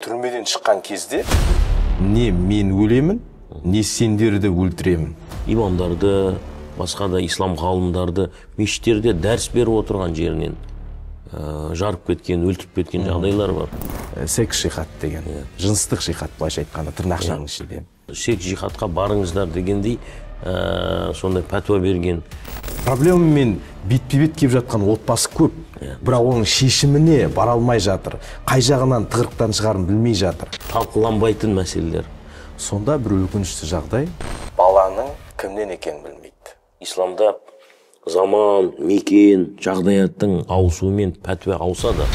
Түрмеден шыққан кезде не мен өлемін, не сендерді өлтіремін. Имамдарды, басқа да ислам ғалымдарды мешіттерде дәріс беріп отырған жерінен жарып кеткен, өлтіріп кеткен жағдайлар бар. Секс жихад деген, жыныстық жихад былайша айтқанда тырнақшаның ішінде. Секс жихадқа барыңыздар дегендей сондай пәтуа берген. Проблемамен бетпе-бет келіп жатқан отбасы көп, бірақ оның шешіміне бара алмай жатыр. Қай жағынан тығырықтан шығарын білмей жатыр. Талқыланбайтын мәселелер. Сонда бір өкінішті жағдай, баланың кімнен екенін білмейді. Исламда заман, мекен, жағдаяттың ауысуымен пәтуа ауысады.